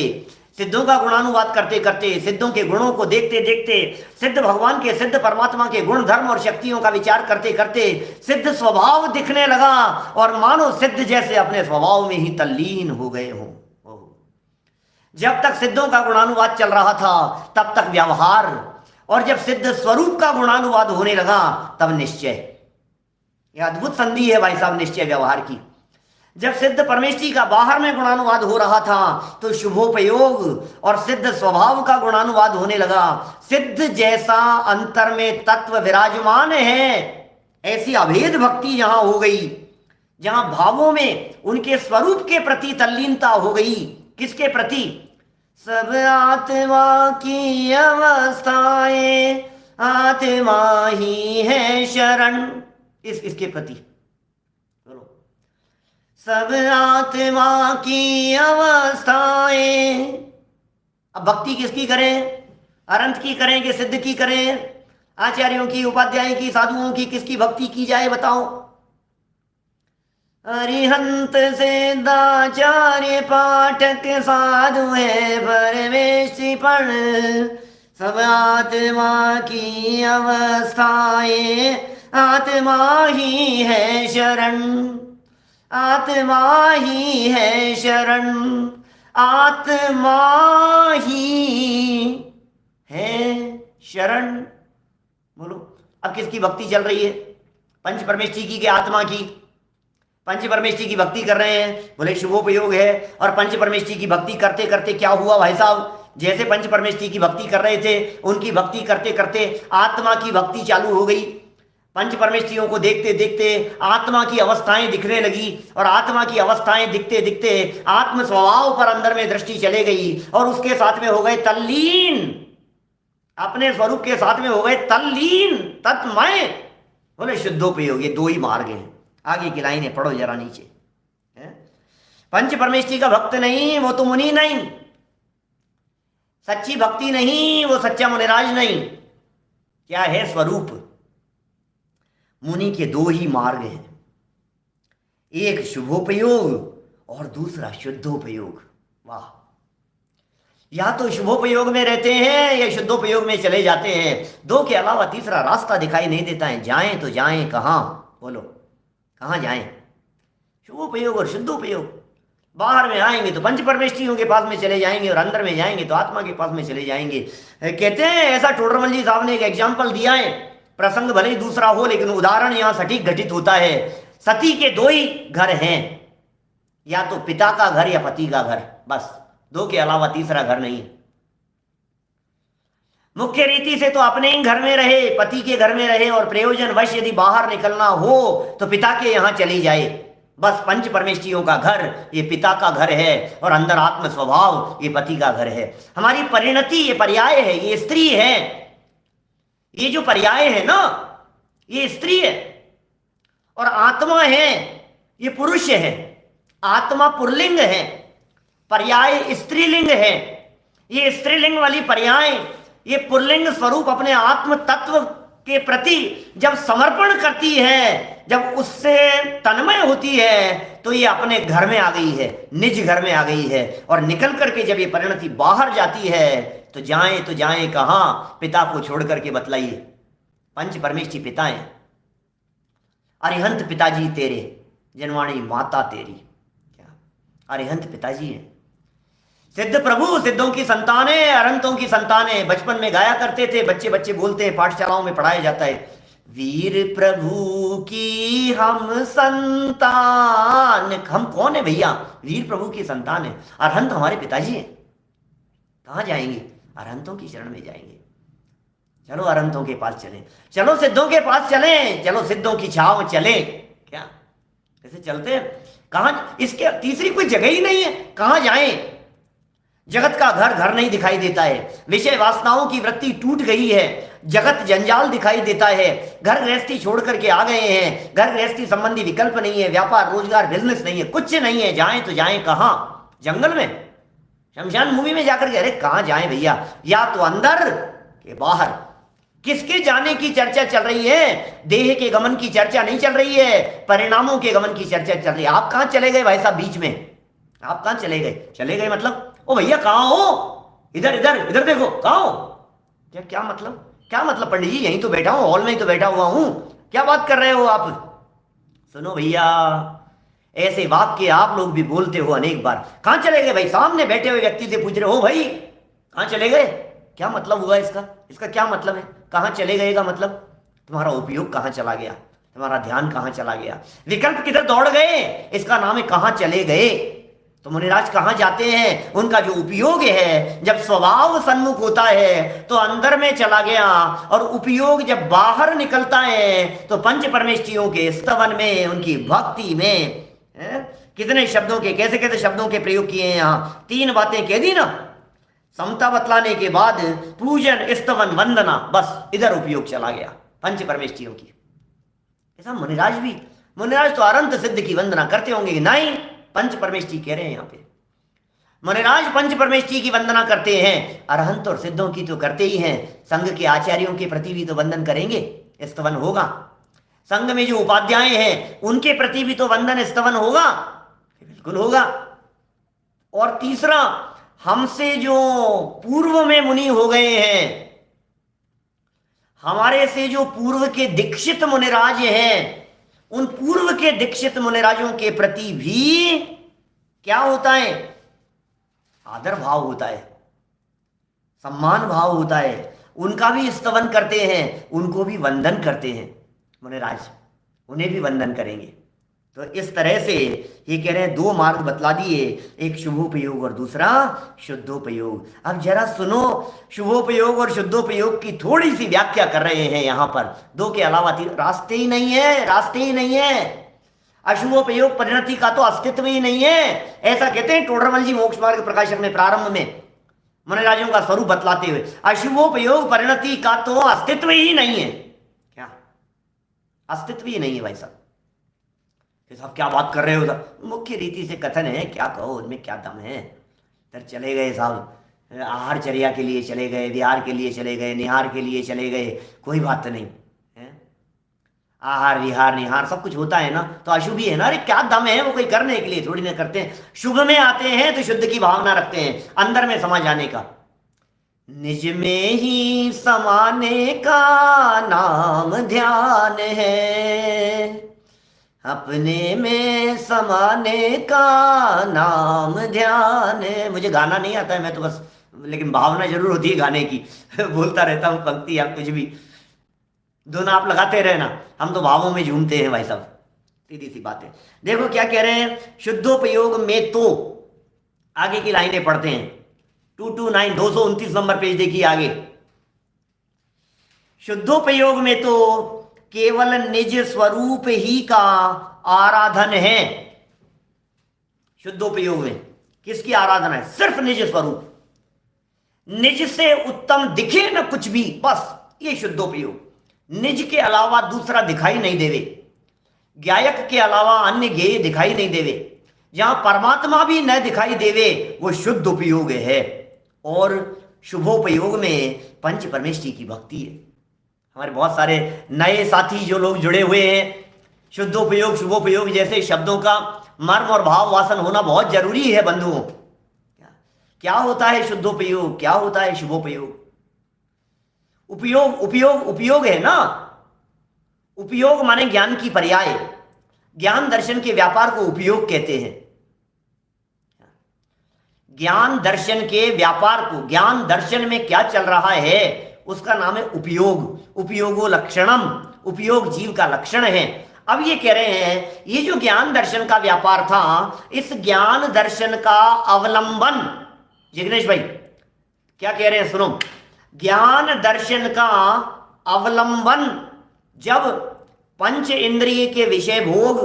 सिद्धों का गुणानुवाद करते करते, सिद्धों के गुणों को देखते देखते, सिद्ध भगवान के, सिद्ध परमात्मा के गुण धर्म और शक्तियों का विचार करते करते सिद्ध स्वभाव दिखने लगा और मानो सिद्ध जैसे अपने स्वभाव में ही तल्लीन हो गए हों। जब तक सिद्धों का गुणानुवाद चल रहा था तब तक व्यवहार, और जब सिद्ध स्वरूप का गुणानुवाद होने लगा तब निश्चय। यह अद्भुत संधि है भाई साहब निश्चय व्यवहार की। जब सिद्ध परमेष्ठी का बाहर में गुणानुवाद हो रहा था तो शुभोपयोग और सिद्ध स्वभाव का गुणानुवाद होने लगा। सिद्ध जैसा अंतर में तत्व विराजमान है, ऐसी अभेद भक्ति यहां हो गई, जहां भावों में उनके स्वरूप के प्रति तल्लीनता हो गई। किसके प्रति? सब आत्मा की अवस्थाएं आत्मा ही है शरण, इसके प्रति। बोलो, सब आत्मा की अवस्थाएं। अब भक्ति किसकी करें? अनंत की करें कि सिद्ध की करें? आचार्यों की, उपाध्यायों की, साधुओं की, किसकी भक्ति की जाए बताओ? अरिहंत सिद्धाचार्य पाठक साधु है परमेष्ठी पण, सब आत्मा की अवस्थाएं आत्मा ही है शरण, आत्मा ही है शरण, आत्मा ही है शरण। बोलो, अब किसकी भक्ति चल रही है? पंच परमेष्ठी की कि आत्मा की? पंच परमेष्ठी की भक्ति कर रहे हैं, बोले शुभोपयोग है। और पंच परमेष्ठी की भक्ति करते करते क्या हुआ भाई साहब? जैसे पंच परमेष्ठी की भक्ति कर रहे थे, उनकी भक्ति करते करते आत्मा की भक्ति चालू हो गई। पंच परमेष्ठियों को देखते देखते आत्मा की अवस्थाएं दिखने लगी, और आत्मा की अवस्थाएं दिखते दिखते आत्म स्वभाव पर अंदर में दृष्टि चले गई, और उसके साथ में हो गए तल्लीन, अपने स्वरूप के साथ में हो गए तल्लीन, तत्मय। बोले शुद्धोपयोग। ये दो ही मार्ग हैं। आगे की लाइनें पढ़ो जरा नीचे। पंच परमेष्ठी का भक्त नहीं, वो तो मुनि नहीं, सच्ची भक्ति नहीं, वो सच्चा मुनिराज नहीं। क्या है स्वरूप? मुनि के दो ही मार्ग हैं, एक शुभोपयोग और दूसरा शुद्धोपयोग। वाह! या तो शुभोपयोग में रहते हैं या शुद्धोपयोग में चले जाते हैं। दो के अलावा तीसरा रास्ता दिखाई नहीं देता है। जाएं तो जाएं कहां? बोलो, कहां जाएं? शुभोपयोग और शुद्धोपयोग। बाहर में आएंगे तो पंच परमेष्ठियों के पास में चले जाएंगे, और अंदर में जाएंगे तो आत्मा के पास में चले जाएंगे। कहते हैं, ऐसा टोडरमल जी साहब ने एक एग्जाम्पल दिया है, प्रसंग भले ही दूसरा हो लेकिन उदाहरण यहां सटीक घटित होता है। सती के दो ही घर हैं, या तो पिता का घर या पति का घर, बस। दो के अलावा तीसरा घर नहीं है। मुख्य रीति से तो अपने ही घर में रहे, पति के घर में रहे, और प्रयोजन वश यदि बाहर निकलना हो तो पिता के यहां चली जाए। बस पंच परमेष्ठियों का घर ये पिता का घर है, और अंदर आत्म स्वभाव ये पति का घर है। हमारी परिणति ये पर्याय है, ये स्त्री है। ये जो पर्याय है ना, ये स्त्री है, और आत्मा है ये पुरुष है। आत्मा पुल्लिंग है, पर्याय स्त्रीलिंग है। ये स्त्रीलिंग वाली पर्याय ये पुल्लिंग स्वरूप अपने आत्म तत्व के प्रति जब समर्पण करती है, जब उससे तन्मय होती है, तो ये अपने घर में आ गई है, निज घर में आ गई है। और निकल करके जब ये परिणति बाहर जाती है तो जाएं कहां? पिता को छोड़ करके बतलाइए। पंच परमेष्ठी पिता हैं, अरिहंत पिताजी तेरे, जनवाणी माता तेरी। क्या अरिहंत पिताजी हैं? सिद्ध प्रभु सिद्धों की संतान है, अनंतों की संतान है। बचपन में गाया करते थे, बच्चे बच्चे बोलते हैं, पाठशालाओं में पढ़ाया जाता है, वीर प्रभु की हम संतान। हम कौन है भैया? वीर प्रभु की संतान है, अरहंत हमारे पिताजी हैं। कहाँ जाएंगे? अरहंतों की शरण में जाएंगे। चलो अरहंतों के पास चलें, चलो सिद्धों के पास चलें, चलो सिद्धों की छाव चलें। क्या कैसे चलते हैं? कहाँ? इसके तीसरी कोई जगह ही नहीं है, कहाँ जाएं? जगत का घर घर नहीं दिखाई देता है, विषय वासनाओं की वृत्ति टूट गई है, जगत जंजाल दिखाई देता है, घर गृहस्थी छोड़ करके आ गए हैं, घर गृहस्थी संबंधी विकल्प नहीं है, व्यापार रोजगार बिजनेस नहीं है, कुछ नहीं है, जाएं तो जाएं कहां? जंगल में, शमशान भूमि में जाकर के? अरे कहां जाएं भैया, या तो अंदर के बाहर। किसके जाने की चर्चा चल रही है? देह के गमन की चर्चा नहीं चल रही है, परिणामों के गमन की चर्चा चल रही है। आप कहां चले गए भाई साहब बीच में? आप कहां चले गए? चले गए मतलब ओ भैया कहां हो? इधर इधर इधर देखो, कहां हो? क्या मतलब? क्या मतलब पंडित जी? यहीं तो बैठा हूं, हॉल में ही तो बैठा हुआ हूं, क्या बात कर रहे हो आप? सुनो भैया, ऐसे वाक्य आप लोग भी बोलते हो अनेक बार। कहां चले गए भाई? सामने बैठे हुए व्यक्ति से पूछ रहे हो भाई कहां चले गए? क्या मतलब हुआ इसका? इसका क्या मतलब है? कहां चले गए का मतलब? तुम्हारा उपयोग कहां चला गया? तुम्हारा ध्यान कहां चला गया? विकल्प किधर दौड़ गए? इसका नाम है कहां चले गए। तो मुनिराज कहां जाते हैं? उनका जो उपयोग है, जब स्वभाव सन्मुख होता है तो अंदर में चला गया, और उपयोग जब बाहर निकलता है तो पंच परमेष्ठियों के स्तवन में, उनकी भक्ति में। कितने शब्दों के, कैसे कैसे शब्दों के प्रयोग किए हैं यहां। 3 बातें कह दी ना, समता बतलाने के बाद पूजन स्तवन वंदना, बस इधर उपयोग चला गया पंच परमेष्ठियों की। ऐसा मुनिराज भी, मुनिराज तो अनंत सिद्ध की वंदना करते होंगे कि नहीं? पंच परमेष्ठी कह रहे हैं यहां पे, मुनिराज पंच परमेष्ठी की वंदना करते हैं। अरहंत और सिद्धों की तो करते ही हैं, संघ के आचार्यों के प्रति भी तो वंदन करेंगे, स्तवन होगा। संघ में जो उपाध्याय हैं उनके प्रति भी तो वंदन स्तवन होगा, बिल्कुल होगा। और तीसरा, हमसे जो पूर्व में मुनि हो गए हैं, हमारे से जो पूर्व के दीक्षित मुनिराज हैं, उन पूर्व के दीक्षित मुनिराजों के प्रति भी क्या होता है? आदर भाव होता है, सम्मान भाव होता है। उनका भी स्तवन करते हैं, उनको भी वंदन करते हैं मुनिराज, उन्हें भी वंदन करेंगे। तो इस तरह से ये कह रहे हैं 2 मार्ग बतला दिए, एक शुभोपयोग और दूसरा शुद्धोपयोग। अब जरा सुनो, शुभोपयोग और शुद्धोपयोग की थोड़ी सी व्याख्या कर रहे हैं यहां पर। 2 के अलावा रास्ते ही नहीं है, रास्ते ही नहीं है। अशुभोपयोग परिणति का तो अस्तित्व ही नहीं है, ऐसा कहते हैं टोडरमल जी मोक्ष मार्ग प्रकाशन में प्रारंभ में मुनिराजों का स्वरूप बतलाते हुए। अशुभोपयोग परिणति का तो अस्तित्व ही नहीं है। क्या अस्तित्व ही नहीं है भाई साहब? साहब क्या बात कर रहे हो? मुख्य रीति से कथन है, क्या कहो, उनमें क्या दम है? इधर चले गए साहब, आहार चर्या के लिए चले गए, विहार के लिए चले गए, निहार के लिए चले गए, कोई बात नहीं है। आहार विहार निहार सब कुछ होता है ना, तो अशुभ ही है ना। अरे क्या दम है, वो कोई करने के लिए थोड़ी ना करते हैं। शुभ में आते हैं तो शुद्ध की भावना रखते हैं, अंदर में समा जाने का। निज में ही समाने का नाम ध्यान है, अपने में समाने का नाम ध्यान है। मुझे गाना नहीं आता है, मैं तो बस, लेकिन भावना जरूर होती है गाने की बोलता रहता हूँ पंक्ति या कुछ भी, दोनों आप लगाते रहना, हम तो भावों में झूमते हैं भाई साहब। सीधी सी बात है। देखो क्या कह रहे हैं, शुद्धोपयोग में तो आगे की लाइनें पढ़ते हैं। 229 229 नंबर पेज देखिए आगे। शुद्धोपयोग में तो केवल निज स्वरूप ही का आराधन है। शुद्धोपयोग में किसकी आराधना है? सिर्फ निज स्वरूप, निज से उत्तम दिखे न कुछ भी, बस ये शुद्धोपयोग। निज के अलावा दूसरा दिखाई नहीं देवे, ज्ञायक के अलावा अन्य ज्ञेय दिखाई नहीं देवे, जहां परमात्मा भी न दिखाई देवे, वो शुद्ध उपयोग है। और शुभोपयोग में पंच परमेष्ठी की भक्ति है। हमारे बहुत सारे नए साथी जो लोग जुड़े हुए हैं, शुद्धोपयोग शुभोपयोग जैसे शब्दों का मर्म और भाव वासन होना बहुत जरूरी है बंधुओं। क्या होता है शुद्धोपयोग, क्या होता है शुभोपयोग? उपयोग उपयोग उपयोग है ना, उपयोग माने ज्ञान की पर्याय। ज्ञान दर्शन के व्यापार को उपयोग कहते हैं। ज्ञान दर्शन के व्यापार को, ज्ञान दर्शन में क्या चल रहा है उसका नाम है उपयोग। उपयोगो लक्षणम, उपयोग जीव का लक्षण है। अब ये कह रहे हैं ये जो ज्ञान दर्शन का व्यापार था, इस ज्ञान दर्शन का अवलंबन, जिग्नेश भाई क्या कह रहे हैं सुनो, ज्ञान दर्शन का अवलंबन जब पंच इंद्रिय के विषय भोग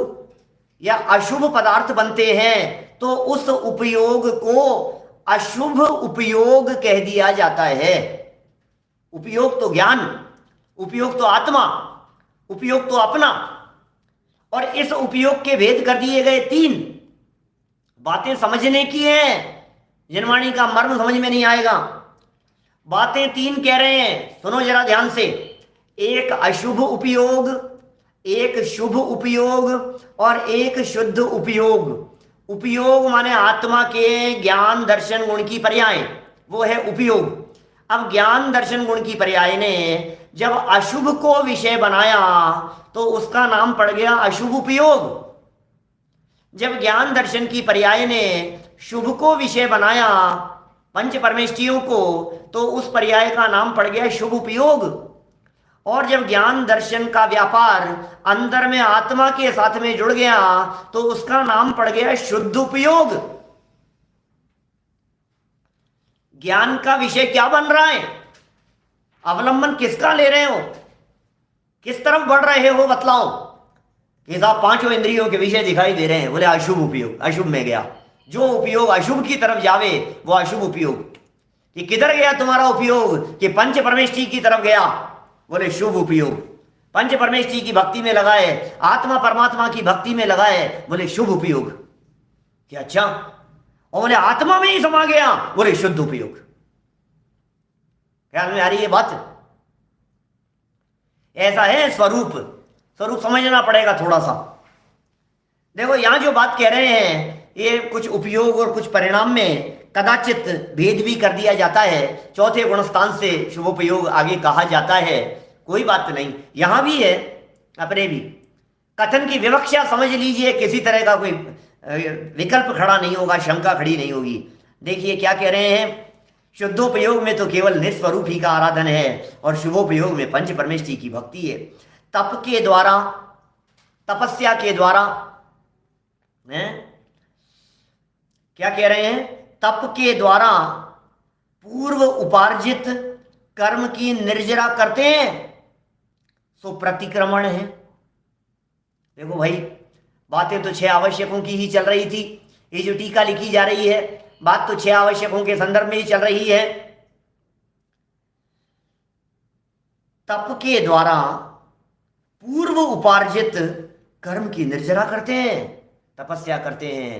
या अशुभ पदार्थ बनते हैं, तो उस उपयोग को अशुभ उपयोग कह दिया जाता है। उपयोग तो ज्ञान, उपयोग तो आत्मा, उपयोग तो अपना, और इस उपयोग के भेद कर दिए गए तीन। बातें समझने की हैं, जनवाणी का मर्म समझ में नहीं आएगा। बातें तीन कह रहे हैं, सुनो जरा ध्यान से। एक अशुभ उपयोग, एक शुभ उपयोग और एक शुद्ध उपयोग। उपयोग माने आत्मा के ज्ञान दर्शन गुण की पर्याय, वो है उपयोग। अब ज्ञान दर्शन गुण की पर्याय ने जब अशुभ को विषय बनाया तो उसका नाम पड़ गया अशुभ उपयोग। जब ज्ञान दर्शन की पर्याय ने शुभ को विषय बनाया, पंच परमेष्टियों को, तो उस पर्याय का नाम पड़ गया शुभ उपयोग। और जब ज्ञान दर्शन का व्यापार अंदर में आत्मा के साथ में जुड़ गया तो उसका नाम पड़ गया शुद्ध उपयोग। ज्ञान का विषय क्या बन रहा है? अवलंबन किसका ले रहे हो? किस तरफ बढ़ रहे हो? बतलाओ कि साहब पांचों इंद्रियों के विषय दिखाई दे रहे हैं। बोले अशुभ उपयोग, अशुभ में गया। जो उपयोग अशुभ की तरफ जावे वो अशुभ उपयोग। कि किधर गया तुम्हारा उपयोग? कि पंच परमेष्टि की तरफ गया, बोले शुभ उपयोग। पंच परमेष्टि की भक्ति में लगाए, आत्मा परमात्मा की भक्ति में लगाए, बोले शुभ उपयोग। क्या अच्छा? और बोले आत्मा में ही समा गया, बोले शुद्ध उपयोग। ख्याल में आ रही है बात? ऐसा है स्वरूप। स्वरूप समझना पड़ेगा थोड़ा सा। देखो यहां जो बात कह रहे हैं, ये कुछ उपयोग और कुछ परिणाम में कदाचित भेद भी कर दिया जाता है। चौथे गुणस्थान से शुभोपयोग आगे कहा जाता है, कोई बात नहीं। यहां भी है, अपने भी कथन की विवक्षा समझ लीजिए, किसी तरह का कोई विकल्प खड़ा नहीं होगा, शंका खड़ी नहीं होगी। देखिए क्या कह रहे हैं, शुद्धोपयोग में तो केवल निस्वरूप ही का आराधन है और शुभोपयोग में पंच परमेष्टि की भक्ति है। तप के द्वारा, तपस्या के द्वारा, क्या कह रहे हैं, तप के द्वारा पूर्व उपार्जित कर्म की निर्जरा करते हैं, सो प्रतिक्रमण है। देखो भाई, बातें तो 6 आवश्यकों की ही चल रही थी। ये जो टीका लिखी जा रही है, बात तो 6 आवश्यकों के संदर्भ में ही चल रही है। तप के द्वारा पूर्व उपार्जित कर्म की निर्जरा करते हैं, तपस्या करते हैं,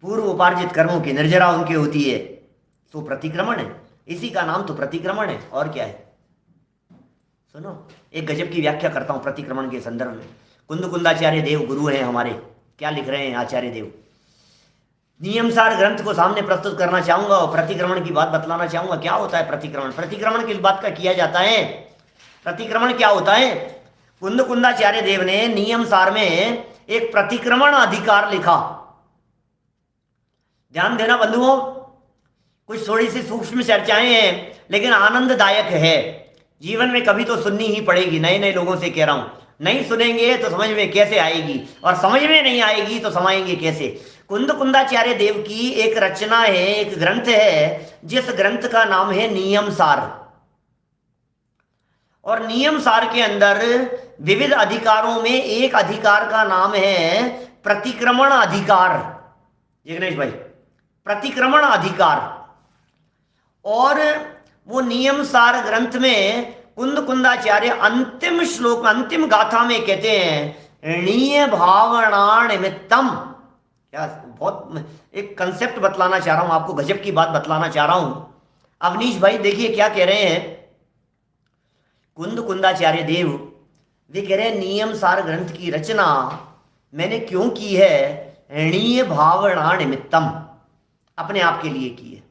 पूर्व उपार्जित कर्मों की निर्जरा उनकी होती है, सो प्रतिक्रमण है। इसी का नाम तो प्रतिक्रमण है, और क्या है। सुनो, एक गजब की व्याख्या करता हूं प्रतिक्रमण के संदर्भ में। कुंदकुंदाचार्य देव गुरु हैं हमारे, क्या लिख रहे हैं आचार्य देव। नियमसार ग्रंथ को सामने प्रस्तुत करना चाहूंगा और प्रतिक्रमण की बात बतलाना चाहूंगा। क्या होता है प्रतिक्रमण? प्रतिक्रमण किस बात का किया जाता है? प्रतिक्रमण क्या होता है? कुंदकुंदाचार्य देव ने नियमसार में एक प्रतिक्रमण अधिकार लिखा। ध्यान देना बंधुओं, कुछ थोड़ी सी सूक्ष्म चर्चाएं हैं लेकिन आनंददायक है। जीवन में कभी तो सुननी ही पड़ेगी। नए नए लोगों से कह रहा हूं, नहीं सुनेंगे तो समझ में कैसे आएगी, और समझ में नहीं आएगी तो समाएंगे कैसे। कुंदकुंदाचार्य देव की एक रचना है, एक ग्रंथ है, जिस ग्रंथ का नाम है नियमसार। और नियमसार के अंदर विविध अधिकारों में एक अधिकार का नाम है प्रतिक्रमण अधिकार। जिग्नेश भाई, प्रतिक्रमण अधिकार। और वो नियमसार ग्रंथ में कुंदकुंदाचार्य अंतिम श्लोक, अंतिम गाथा में कहते हैं णीय भावना निमित्तम। क्या बहुत एक कंसेप्ट बतलाना चाह रहा हूं आपको, गजब की बात बतलाना चाह रहा हूं। अवनीश भाई देखिए क्या कह रहे हैं कुंदकुंदाचार्य देव। वे कह रहे हैं नियमसार ग्रंथ की रचना मैंने क्यों की है? णीय भावना निमित्तम, अपने आप के लिए की है।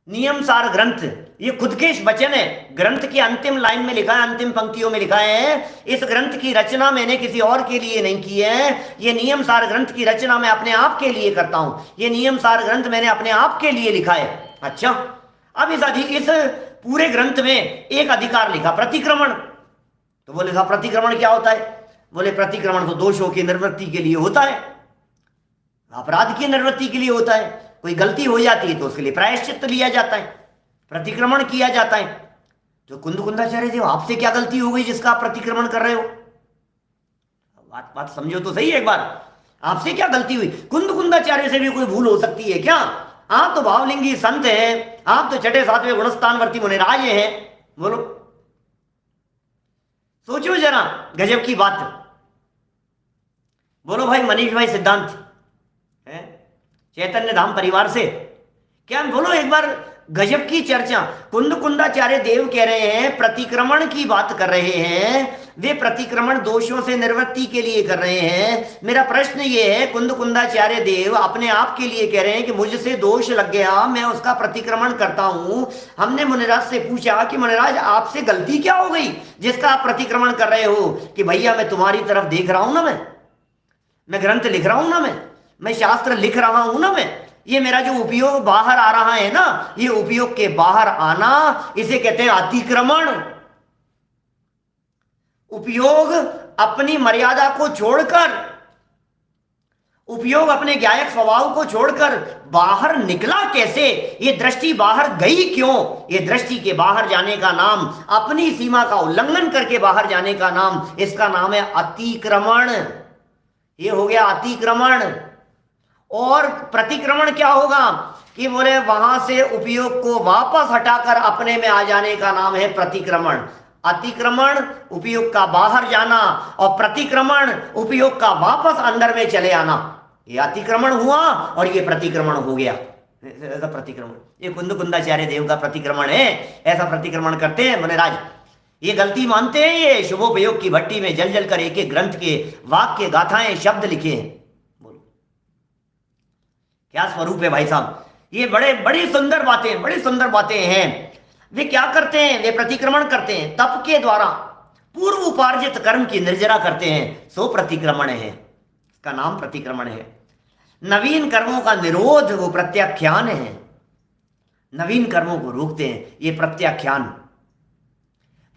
नियमसार ग्रंथ ये खुद के वचन है, ग्रंथ की अंतिम लाइन में लिखा है, अंतिम पंक्तियों में लिखा है, इस ग्रंथ की रचना मैंने किसी और के लिए नहीं की है। ये नियमसार ग्रंथ की रचना मैं अपने आप के लिए करता हूं। ये नियमसार ग्रंथ मैंने अपने आप के लिए लिखा है। अच्छा, अब इस पूरे ग्रंथ में एक अधिकार लिखा, प्रतिक्रमण। तो बोले साहब प्रतिक्रमण क्या होता है? बोले प्रतिक्रमण तो दोषों की निवृत्ति के लिए होता है, अपराध की निवृत्ति के लिए होता है। कोई गलती हो जाती है तो उसके लिए प्रायश्चित लिया जाता है, प्रतिक्रमण किया जाता है। तो कुंदकुंदाचार्य देव, आपसे क्या गलती हो गई जिसका आप प्रतिक्रमण कर रहे हो? बात समझो तो सही एक बार, आपसे क्या गलती हुई? कुंदकुंदाचार्य से भी कोई भूल हो सकती है क्या? आप तो भावलिंगी संत हैं, आप तो छठे सातवें गुणस्थानवर्ती मुनिराज हैं। बोलो, सोचो जरा, गजब की बात। बोलो भाई मनीष भाई सिद्धांत है चैतन्य धाम परिवार से, क्या बोलो एक बार, गजब की चर्चा। कुंद कुंदाचार्य देव कह रहे हैं, प्रतिक्रमण की बात कर रहे हैं, वे प्रतिक्रमण दोषों से निवृत्ति के लिए कर रहे हैं। मेरा प्रश्न ये है, कुंद कुंदाचार्य देव अपने आप के लिए कह रहे हैं कि मुझसे दोष लग गया, मैं उसका प्रतिक्रमण करता हूं। हमने मुनिराज से पूछा कि मुनिराज आपसे गलती क्या हो गई जिसका आप प्रतिक्रमण कर रहे हो? कि भैया मैं तुम्हारी तरफ देख रहा हूं ना, मैं ग्रंथ लिख रहा हूं ना, मैं शास्त्र लिख रहा हूं ना, मैं ये मेरा जो उपयोग बाहर आ रहा है ना, ये उपयोग के बाहर आना, इसे कहते हैं अतिक्रमण। उपयोग अपनी मर्यादा को छोड़कर, उपयोग अपने ज्ञायक स्वभाव को छोड़कर बाहर निकला कैसे? ये दृष्टि बाहर गई क्यों? ये दृष्टि के बाहर जाने का नाम, अपनी सीमा का उल्लंघन करके बाहर जाने का नाम, इसका नाम है अतिक्रमण। ये हो गया अतिक्रमण। और प्रतिक्रमण क्या होगा? कि बोले वहां से उपयोग को वापस हटाकर अपने में आ जाने का नाम है प्रतिक्रमण। अतिक्रमण उपयोग का बाहर जाना, और प्रतिक्रमण उपयोग का वापस अंदर में चले आना। ये अतिक्रमण हुआ और ये प्रतिक्रमण हो गया। ऐसा प्रतिक्रमण, ये कुंद कुंदाचार्य देव का प्रतिक्रमण है। ऐसा प्रतिक्रमण करते हैं मुनिराज, ये गलती मानते हैं। ये शुभोपयोग की भट्टी में जल जल कर एक एक ग्रंथ के वाक्य गाथाएं शब्द लिखे हैं। क्या स्वरूप है भाई साहब, ये बड़ी सुंदर बातें, बड़ी सुंदर बातें हैं। वे क्या करते हैं? वे प्रतिक्रमण करते हैं, तप के द्वारा पूर्व उपार्जित कर्म की निर्जरा करते हैं, सो प्रतिक्रमण है, इसका नाम प्रतिक्रमण है। नवीन कर्मों का निरोध वो प्रत्याख्यान है, नवीन कर्मों को रोकते हैं, ये प्रत्याख्यान।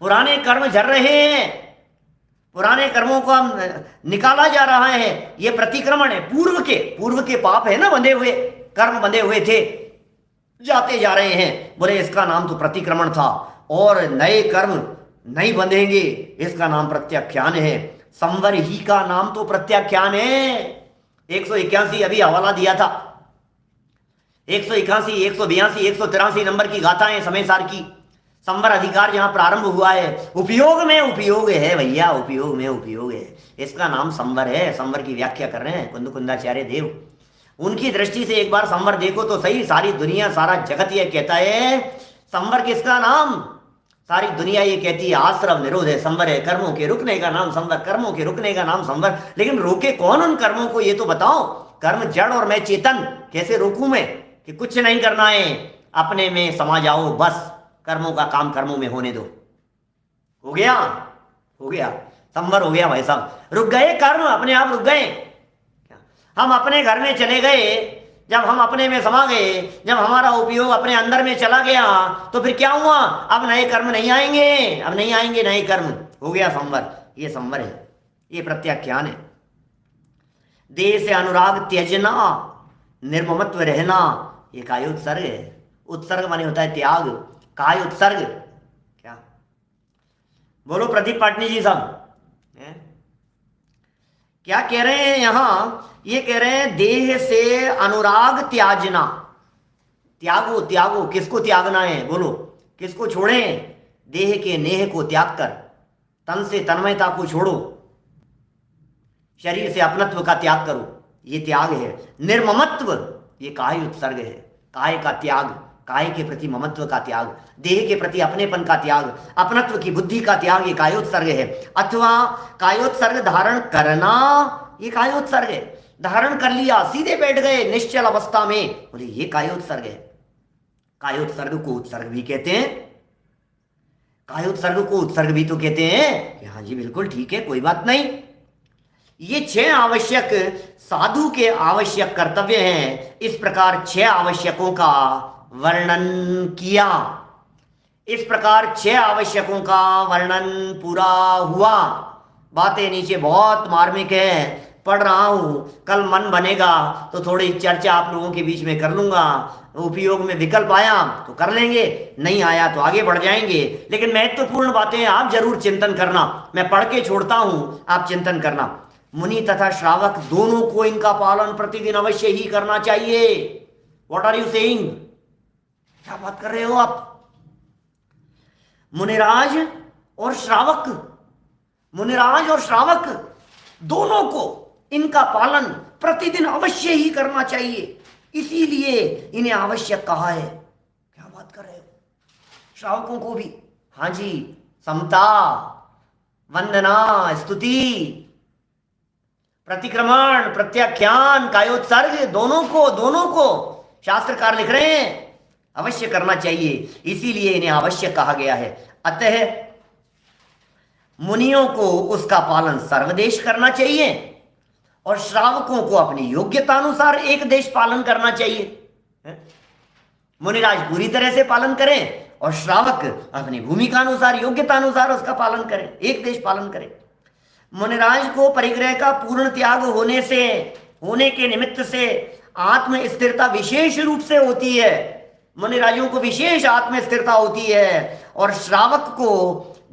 पुराने कर्म झर रहे हैं, पुराने कर्मों को निकाला जा रहा है, ये प्रतिक्रमण है। पूर्व के पाप है ना, बंधे हुए कर्म बंधे हुए थे, जाते जा रहे हैं। बोले इसका नाम तो प्रतिक्रमण था, और नए कर्म नहीं बंधेंगे, इसका नाम प्रत्याख्यान है। संवर ही का नाम तो प्रत्याख्यान है। 181 अभी हवाला दिया था, 181, 182, 183 नंबर की गाथाएं समय सार की। संवर अधिकार जहां प्रारंभ हुआ है, उपयोग में उपयोग है भैया, उपयोग में उपयोग है, इसका नाम संवर है। संवर की व्याख्या कर रहे हैं कुंद कुंदाचार्य देव। उनकी दृष्टि से एक बार संवर देखो तो सही, सारी दुनिया सारा जगत ये कहता है संवर किसका नाम? सारी दुनिया ये कहती है आश्रव निरोध है, संवर है, कर्मों के रुकने का नाम संवर, कर्मों के रुकने का नाम संवर। लेकिन रोके कौन उन कर्मों को, ये तो बताओ। कर्म जड़ और मैं चेतन, कैसे रोकूं मैं कि कुछ नहीं करना है, अपने में समा जाओ, बस कर्मों का काम कर्मों में होने दो। हो गया, हो गया, संवर हो गया भाई साहब। रुक गए कर्म, अपने आप रुक गए। हम अपने घर में चले गए, जब हम अपने में समा गए, जब हमारा उपयोग अपने अंदर में चला गया, तो फिर क्या हुआ? अब नए कर्म नहीं आएंगे, अब नहीं आएंगे नए कर्म। हो गया संवर, ये संवर है, ये प्रत्याख्यान है। देह से अनुराग त्यजना, निर्ममत्व रहना, ये काय उत्सर्ग है। उत्सर्ग माने होता है त्याग, काय उत्सर्ग। क्या बोलो प्रदीप पाटनी जी साहब, क्या कह रहे हैं यहां? ये कह रहे हैं देह से अनुराग त्याजना। त्यागो, त्यागो, किसको त्यागना है? बोलो किसको छोड़ें? देह के नेह को त्याग कर, तन से तन्मयता को छोड़ो, शरीर से अपनत्व का त्याग करो, ये त्याग है। निर्ममत्व, ये काय उत्सर्ग है, काय का त्याग, काय के प्रति ममत्व का त्याग, देह के प्रति अपनेपन का त्याग, अपनत्व की बुद्धि का त्याग, ये कायोत्सर्ग है। अथवा कायोत्सर्ग धारण करना, ये कायोत्सर्ग है। धारण कर लिया, सीधे बैठ गए निश्चल अवस्था में, बोले ये कायोत्सर्ग है। कायोत्सर्ग को उत्सर्ग भी कहते हैं, कायोत्सर्ग को उत्सर्ग भी तो कहते हैं। हाँ जी बिल्कुल ठीक है, कोई बात नहीं। ये 6 आवश्यक साधु के आवश्यक कर्तव्य हैं। इस प्रकार 6 आवश्यकों का वर्णन किया। इस प्रकार 6 आवश्यकों का वर्णन पूरा हुआ। बातें नीचे बहुत मार्मिक है, पढ़ रहा हूं, कल मन बनेगा तो थोड़ी चर्चा आप लोगों के बीच में कर लूंगा। उपयोग में विकल्प आया तो कर लेंगे, नहीं आया तो आगे बढ़ जाएंगे। लेकिन महत्वपूर्ण बातें आप जरूर चिंतन करना, मैं पढ़ के छोड़ता हूं, आप चिंतन करना। मुनि तथा श्रावक दोनों को इनका पालन प्रतिदिन अवश्य ही करना चाहिए। What are you saying? क्या बात कर रहे हो आप? मुनिराज और श्रावक, मुनिराज और श्रावक दोनों को इनका पालन प्रतिदिन अवश्य ही करना चाहिए, इसीलिए इन्हें आवश्यक कहा है। क्या बात कर रहे हो? श्रावकों को भी? हाँ जी, समता, वंदना, स्तुति, प्रतिक्रमण, प्रत्याख्यान, कायोत्सर्ग, दोनों को शास्त्रकार लिख रहे हैं अवश्य करना चाहिए, इसीलिए इन्हें आवश्यक कहा गया है। अतः मुनियों को उसका पालन सर्वदेश करना चाहिए और श्रावकों को अपनी योग्यता अनुसार एक देश पालन करना चाहिए। मुनिराज पूरी तरह से पालन करें और श्रावक अपनी भूमिका अनुसार, योग्यता अनुसार उसका पालन करें, एक देश पालन करें। मुनिराज को परिग्रह का पूर्ण त्याग होने के निमित्त से आत्म स्थिरता विशेष रूप से होती है। मुनिराजों को विशेष आत्म स्थिरता होती है और श्रावक को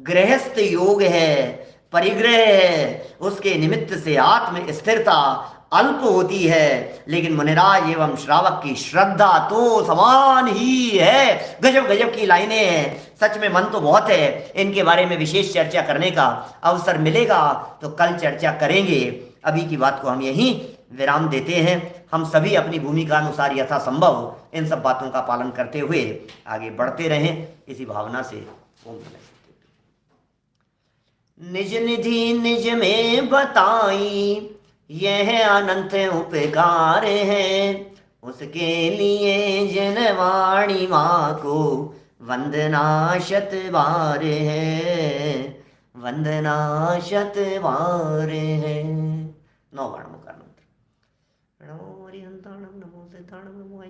गृहस्थ योग है, परिग्रह है, उसके निमित्त से आत्म स्थिरता अल्प होती है। लेकिन मुनिराज एवं श्रावक की श्रद्धा तो समान ही है। गजब गजब की लाइनें हैं, सच में मन तो बहुत है। इनके बारे में विशेष चर्चा करने का अवसर मिलेगा तो कल चर्चा करेंगे। अभी की बात को हम यहीं विराम देते हैं। हम सभी अपनी भूमिका अनुसार यथासंभव इन सब बातों का पालन करते हुए आगे बढ़ते रहें, इसी भावना से ओम नमः। निज निधि निज में बताई यह अनंत उपकार है, उसके लिए जनवाणी माँ को वंदना शत बार है, वंदना शत बार है। 9 बार मुकार मंत्र। नमो हरिहंताणं नमो सिद्धाणं नमो